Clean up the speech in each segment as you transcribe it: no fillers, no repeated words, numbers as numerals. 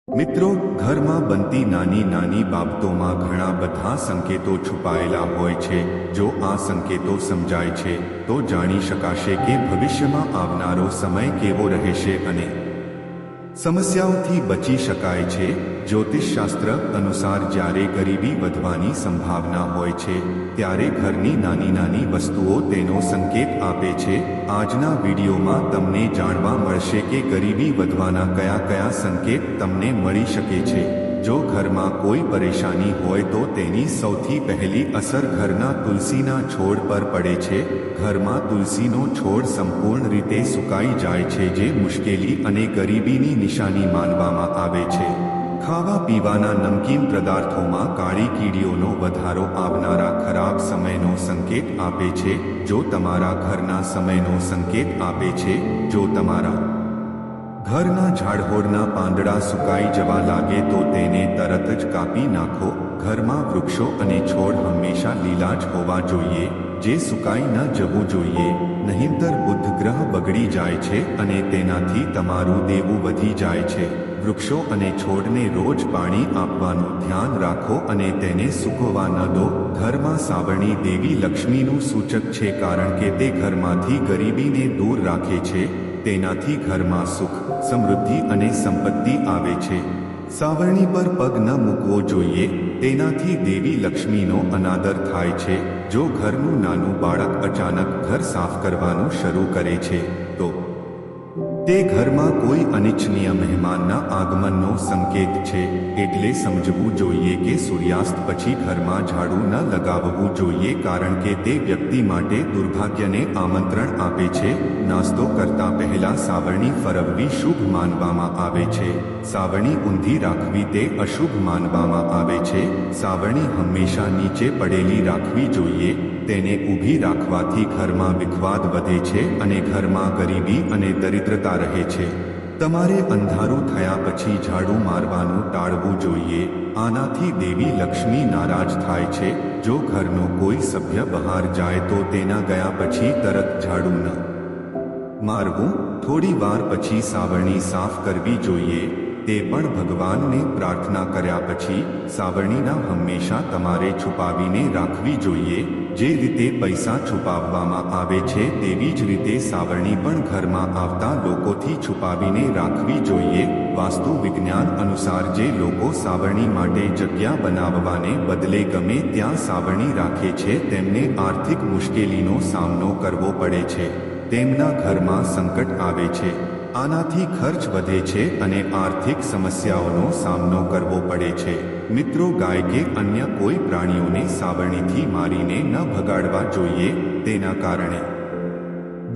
મિત્રો, ઘરમાં બનતી નાની નાની બાબતોમાં ઘણા બધા સંકેતો છુપાયેલા હોય છે. જો આ સંકેતો સમજાય છે તો જાણી શકાશે કે ભવિષ્યમાં આવનારો સમય કેવો રહેશે અને સમસ્યાઓથી બચી શકાય છે. જ્યોતિષશાસ્ત્ર અનુસાર જ્યારે ગરીબી વધવાની સંભાવના હોય છે ત્યારે ઘરની નાની નાની વસ્તુઓ તેનો સંકેત આપે છે. આજના વિડીયોમાં તમને જાણવા મળશે કે ગરીબી વધવાના કયા કયા સંકેત તમને મળી શકે છે. જો ઘરમાં કોઈ પરેશાની હોય તો તેની સૌથી પહેલી અસર ઘરના તુલસીના છોડ પર પડે છે. ઘરમાં તુલસીનો છોડ સંપૂર્ણ રીતે સુકાઈ જાય છે, જે મુશ્કેલી અને ગરીબીની નિશાની માનવામાં આવે છે. ખાવા પીવાના નમકીન પદાર્થોમાં કાળી કીડીઓનો વધારો આવનારા ખરાબ સમયનો સંકેત આપે છે. જો તમારા ઘરના સમયનો સંકેત આપે છે. જો તમારા ઘરના ઝાડહોડના પાંદડા સુકાઈ જવા લાગે તો તેને તરત જ કાપી નાખો. ઘરમાં વૃક્ષો અને છોડ હંમેશા લીલા જ હોવા જોઈએ, જે સુકાઈ ન જવું જોઈએ. નહીંતર બુધ ગ્રહ બગડી જાય છે અને તેનાથી તમારું દેવું વધી જાય છે. વૃક્ષો અને છોડને રોજ પાણી આપવાનું ધ્યાન રાખો અને તેને સૂકવવા ન દો. ઘરમાં સાવરણી દેવી લક્ષ્મીનું સૂચક છે, કારણ કે તે ઘરમાંથી ગરીબીને દૂર રાખે છે. તેનાથી ઘરમાં સુખ, સમૃદ્ધિ અને સંપત્તિ આવે છે. સાવરણી પર પગ ન મૂકવો જોઈએ, તેનાથી દેવી લક્ષ્મીનો અનાદર થાય છે. જો ઘરનું નાનું બાળક અચાનક ઘર સાફ કરવાનું શરૂ કરે છે તો તે ઘરમાં કોઈ અનિચ્છનીય મહેમાનના આગમનનો સંકેત છે. એટલે સમજવું જોઈએ કે સૂર્યાસ્ત પછી ઘરમાં ઝાડુ ન લગાવવું જોઈએ, કારણ કે તે વ્યક્તિ માટે દુર્ભાગ્યને આમંત્રણ આપે છે. નાસ્તો કરતા પહેલા સાવરણી ફરવવી શુભ માનવામાં આવે છે. સાવરણી ઊંધી રાખવી તે અશુભ માનવામાં આવે છે. સાવરણી હંમેશા નીચે પડેલી રાખવી જોઈએ. તેને ઊભી રાખવાથી ઘરમાં વિખવાદ વધે છે અને ઘરમાં ગરીબી અને દરિદ્રતા રહે છે. તમારે અંધારું થયા પછી ઝાડુ મારવાનું ટાળવું જોઈએ. આનાથી દેવી લક્ષ્મી નારાજ થાય છે. જો ઘરનો કોઈ સભ્ય બહાર જાય તો તેના ગયા પછી તરત ઝાડુ ન મારવું. થોડી વાર પછી સાવરણી સાફ કરવી જોઈએ, તે પણ ભગવાનને પ્રાર્થના કર્યા પછી. સાવરણીના હંમેશા તમારે છુપાવીને રાખવી જોઈએ. જે રીતે પૈસા છુપાવવામાં આવે છે તેવી જ રીતે સાવરણી પણ ઘરમાં આવતા લોકોથી છુપાવીને રાખવી જોઈએ. વાસ્તુ વિજ્ઞાન અનુસાર જે લોકો સાવરણી માટે જગ્યા બનાવવાને બદલે ગમે ત્યાં સાવરણી રાખે છે તેમને આર્થિક મુશ્કેલીનો સામનો કરવો પડે છે. તેમના ઘરમાં સંકટ આવે છે. આનાથી ખર્ચ વધે છે અને આર્થિક સમસ્યાઓનો સામનો કરવો પડે છે. મિત્રો, ગાય કે અન્ય કોઈ પ્રાણીઓને સાવરણીથી મારીને ન ભગાડવા જોઈએ. તેના કારણે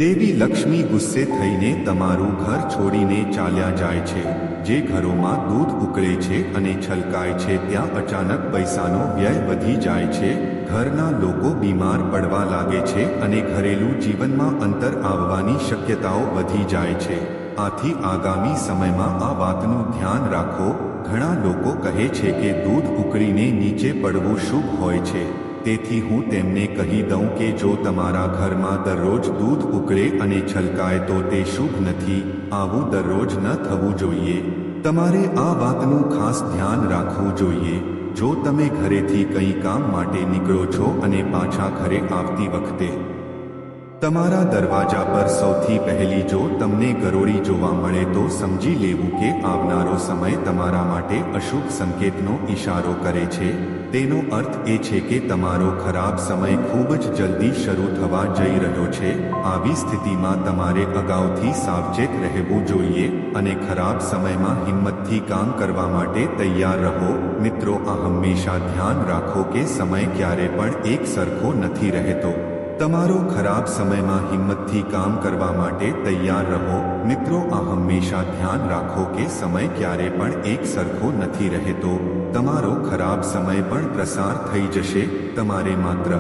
દેવી લક્ષ્મી ગુસ્સે થઈને તમારું ઘર છોડીને ચાલ્યા જાય છે. જે ઘરોમાં દૂધ ઉકળે છે અને છલકાય છે ત્યાં અચાનક પૈસાનો વ્યય વધી જાય છે. ઘરના લોકો બીમાર પડવા લાગે છે અને ઘરેલું જીવનમાં અંતર આવવાની શક્યતાઓ વધી જાય છે. આથી આગામી સમયમાં આ વાતનું ધ્યાન રાખો. ઘણા લોકો કહે છે કે દૂધ ઉકળીને નીચે પડવું શુભ હોય છે. તેથી હું તેમને કહી દઉં કે જો તમારા ઘરમાં દરરોજ દૂધ ઉકળે અને છલકાય તો તે શુભ નથી. આવું દરરોજ ન થવું જોઈએ. તમારે આ વાતનું ખાસ ધ્યાન રાખવું જોઈએ. જો તમે ઘરેથી કંઈ કામ માટે નીકળો છો અને પાછા ઘરે આવતી વખતે તમારા દરવાજા પર સૌથી પહેલી જો તમને ગરોળી જોવા મળે તો સમજી લેવું કે આવનારો સમય તમારા માટે અશુભ સંકેતનો ઈશારો કરે છે. તેનો અર્થ એ છે કે તમારો ખરાબ સમય ખૂબ જ જલ્દી શરૂ થવા જઈ રહ્યો છે. આવી સ્થિતિમાં તમારે અગાઉથી સાવચેત રહેવું જોઈએ અને ખરાબ સમયમાં હિંમતથી કામ કરવા માટે તૈયાર રહો. મિત્રો, આ હંમેશા ધ્યાન રાખો કે સમય ક્યારે પણ એક સરખો નથી રહેતો. તમારો ખરાબ સમયમાં હિંમતથી કામ કરવા માટે તૈયાર રહો. મિત્રો, આ હંમેશા ધ્યાન રાખો કે સમય ક્યારે પણ એક સરખો નથી રહેતો. તમારો ખરાબ સમય પણ પ્રસાર થઈ જશે. તમારે માત્ર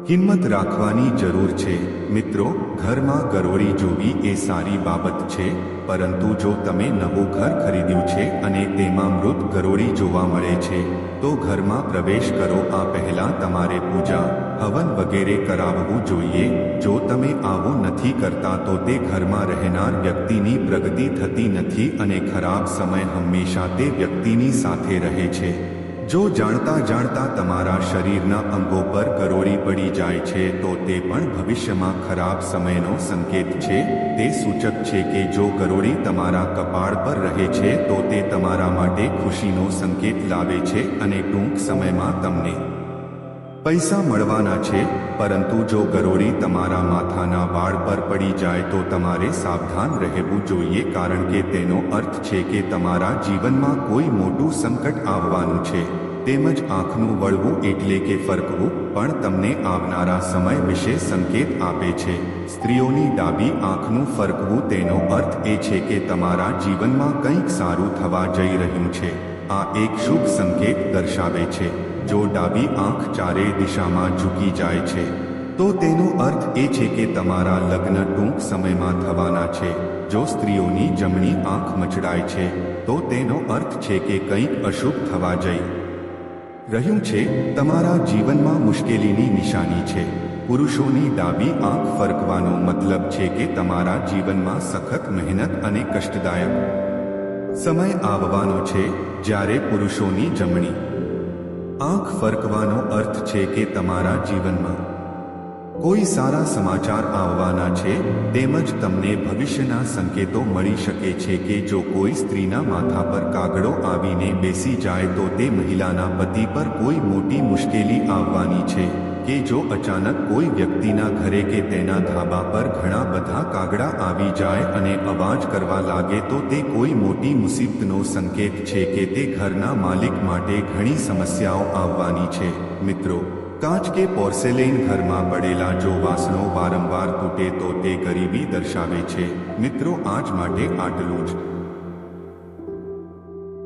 હિંમત રાખવાની જરૂર છે મિત્રો. ઘરમાં ગરોળી જોવી એ સારી બાબત છે, પરંતુ જો તમે નવું ઘર ખરીદ્યું છે અને તેમાં મૃત ગરોળી જોવા મળે છે તો ઘરમાં પ્રવેશ કરો આ પહેલા તમારે પૂજા હવન વગેરે કરાવવું જોઈએ. જો તમે આવું નથી કરતા તો તે ઘરમાં રહેનાર વ્યક્તિની પ્રગતિ થતી નથી અને ખરાબ સમય હંમેશા તે વ્યક્તિની સાથે રહે છે. જો જાણતા જાણતા તમારા શરીરના અંગો પર ગરોળી પડી જાય છે તો તે પણ ભવિષ્યમાં ખરાબ સમયનો સંકેત છે. તે સૂચક છે કે જો ગરોળી તમારા કપાળ પર રહે છે તો તે તમારા માટે ખુશીનો સંકેત લાવે છે અને ટૂંક સમયમાં તમને પૈસા મળવાના છે. પરંતુ જો ગરોળી તમારા માથાના વાળ પર પડી જાય તો તમારે સાવધાન રહેવું જોઈએ, કારણ કે તેનો અર્થ છે કે તમારા જીવનમાં કોઈ મોટું સંકટ આવવાનું છે. તેમજ આંખનું વળવું એટલે કે ફરકવું પણ તમને આવનારા સમય વિશે સંકેત આપે છે. સ્ત્રીઓની ડાબી આંખનું ફરકવું તેનો અર્થ એ છે કે તમારા જીવનમાં કંઈક સારું થવા જઈ રહ્યું છે. આ એક શુભ સંકેત દર્શાવે છે. જો ડાબી આંખ ચારે દિશામાં ઝૂકી જાય છે તો તેનો અર્થ એ છે કે તમારા લગ્ન ટૂંક સમયમાં થવાના છે. જો સ્ત્રીઓની જમણી આંખ મચડાય છે તો તેનો અર્થ છે કે કંઈક અશુભ થવા જઈ રહ્યું છે. તમારા જીવનમાં મુશ્કેલીની નિશાની છે. પુરુષોની ડાબી આંખ ફરકવાનો મતલબ છે કે તમારા જીવનમાં સખત મહેનત અને કષ્ટદાયક સમય આવવાનો છે. જ્યારે પુરુષોની જમણી આંખ ફરકવાનો અર્થ છે કે તમારા જીવનમાં કોઈ સારા સમાચાર આવવાના છે. તેમજ તમને ભવિષ્યના સંકેતો મળી શકે છે કે જો કોઈ સ્ત્રીના માથા પર કાગડો આવીને બેસી જાય તો તે મહિલાના પતિ પર કોઈ મોટી મુશ્કેલી આવવાની છે. કે જો અચાનક કોઈ વ્યક્તિના ઘરે કે તેના ધાબા પર ઘણા બધા કાગડા આવી જાય અને અવાજ કરવા લાગે તો તે કોઈ મોટી મુસીબતનો સંકેત છે કે તે ઘરના માલિક માટે ઘણી સમસ્યાઓ આવવાની છે. મિત્રો, કાચ કે પોર્સેલેન ઘરમાં પડેલા જો વાસણો વારંવાર તૂટે તો તે ગરીબી દર્શાવે છે. મિત્રો, આજ માટે આટલું જ.